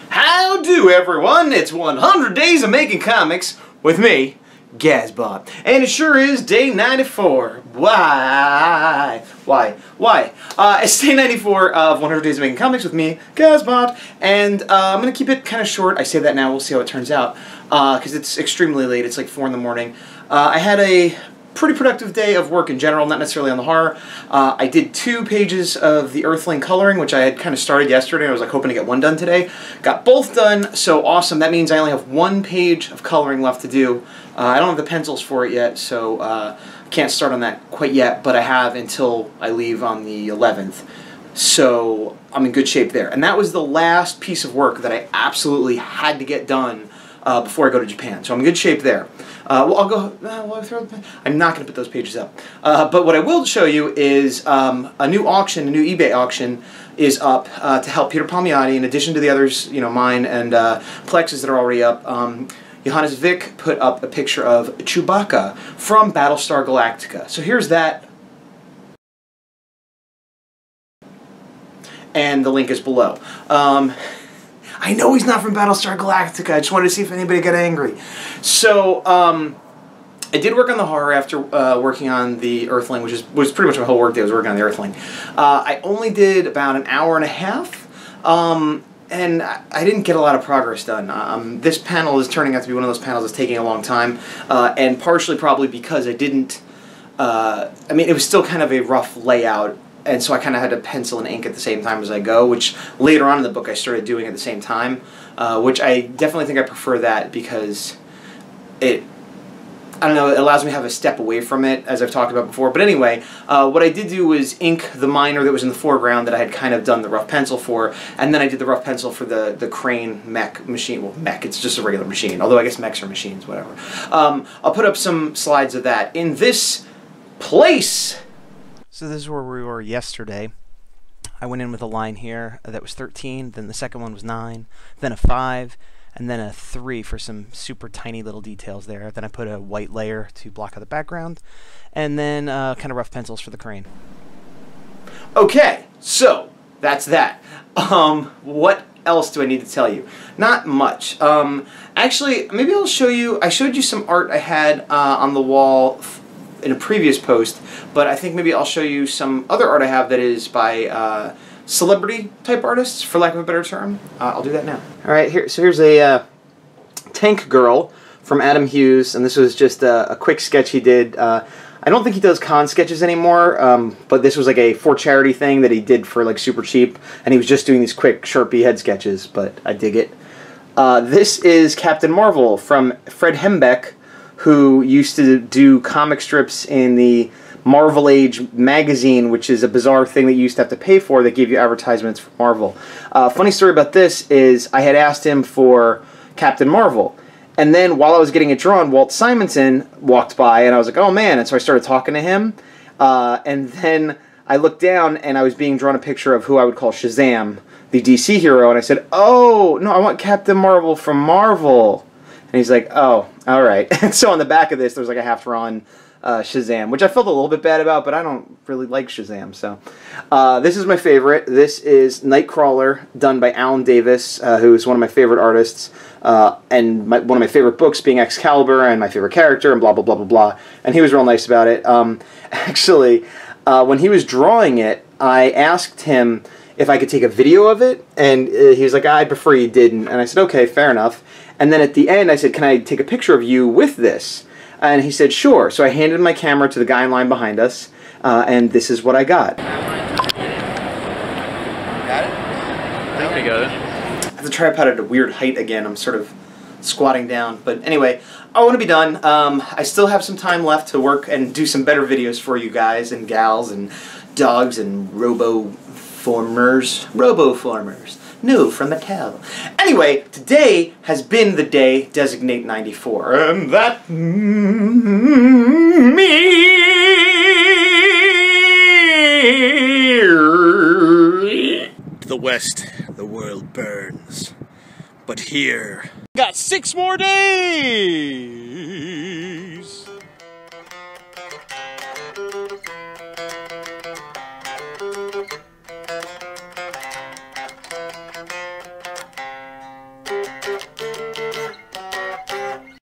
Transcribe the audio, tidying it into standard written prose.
How do, everyone? It's 100 Days of Making Comics with me, Gazbot. And it sure is day 94. Why? It's day 94 of 100 Days of Making Comics with me, Gazbot. And I'm going to keep it kind of short. I say that now. We'll see how it turns out. Because it's extremely late. It's like 4 in the morning. I had a pretty productive day of work in general, not necessarily on the horror. I did 2 pages of the Earthling coloring, which I had kind of started yesterday. I was like hoping to get 1 done today. Got both done, so awesome. That means I only have 1 page of coloring left to do. I don't have the pencils for it yet, so I can't start on that quite yet, but I have until I leave on the 11th. So I'm in good shape there. And that was the last piece of work that I absolutely had to get done before I go to Japan. So I'm in good shape there. Well, I'll go. I'm not going to put those pages up. But what I will show you is a new auction, a new eBay auction is up to help Peter Palmiotti. In addition to the others, you know, mine and Plex's that are already up. Johannes Vick put up a picture of Chewbacca from Battlestar Galactica. So here's that. And the link is below. I know he's not from Battlestar Galactica. I just wanted to see if anybody got angry. So, I did work on the horror after working on the Earthling, which was pretty much my whole work day was working on the Earthling. I only did about an hour and a half, and I didn't get a lot of progress done. This panel is turning out to be one of those panels that's taking a long time, and partially probably because I didn't, I mean, it was still kind of a rough layout. And so I kind of had to pencil and ink at the same time as I go, which later on in the book I started doing at the same time, which I definitely think I prefer that because it, I don't know, it allows me to have a step away from it, as I've talked about before. But anyway, what I did do was ink the miner that was in the foreground that I had kind of done the rough pencil for, and then I did the rough pencil for the crane mech machine. Well, mech, it's just a regular machine, although I guess mechs are machines, whatever. I'll put up some slides of that. In this place... So this is where we were yesterday. I went in with a line here that was 13, then the second one was 9, then a 5, and then a 3 for some super tiny little details there. Then I put a white layer to block out the background, and then kind of rough pencils for the crane. Okay, so that's that. What else do I need to tell you? Not much. Actually, maybe I'll show you, I showed you some art I had on the wall in a previous post, but I think maybe I'll show you some other art I have that is by celebrity type artists, for lack of a better term. I'll do that now. Alright, here's a Tank Girl from Adam Hughes, and this was just a quick sketch he did. I don't think he does con sketches anymore, but this was like a for charity thing that he did for like super cheap, and he was just doing these quick Sharpie head sketches, but I dig it. This is Captain Marvel from Fred Hembeck, who used to do comic strips in the Marvel Age magazine, which is a bizarre thing that you used to have to pay for that gave you advertisements for Marvel. Funny story about this is I had asked him for Captain Marvel, and then while I was getting it drawn, Walt Simonson walked by, and I was like, oh man, and so I started talking to him, and then I looked down, and I was being drawn a picture of who I would call Shazam, the DC hero, and I said, oh, no, I want Captain Marvel from Marvel. And he's like, oh, alright. And so on the back of this, there's like a half-drawn Shazam, which I felt a little bit bad about, but I don't really like Shazam. So this is my favorite. This is Nightcrawler, done by Alan Davis, who is one of my favorite artists, and one of my favorite books being Excalibur, and my favorite character, and blah, blah, blah, blah, blah. And he was real nice about it. Actually, when he was drawing it, I asked him if I could take a video of it, and he was like, I'd prefer you didn't. And I said, okay, fair enough. And then at the end, I said, can I take a picture of you with this? And he said, sure. So I handed my camera to the guy in line behind us, and this is what I got. Got it? I think we got it. I have the tripod at a weird height again. I'm sort of squatting down. But anyway, I want to be done. I still have some time left to work and do some better videos for you guys and gals and dogs and roboformers. New from Mattel. Anyway, today has been the day Designate 94. And that means the West, the world burns. But here... Got 6 more days!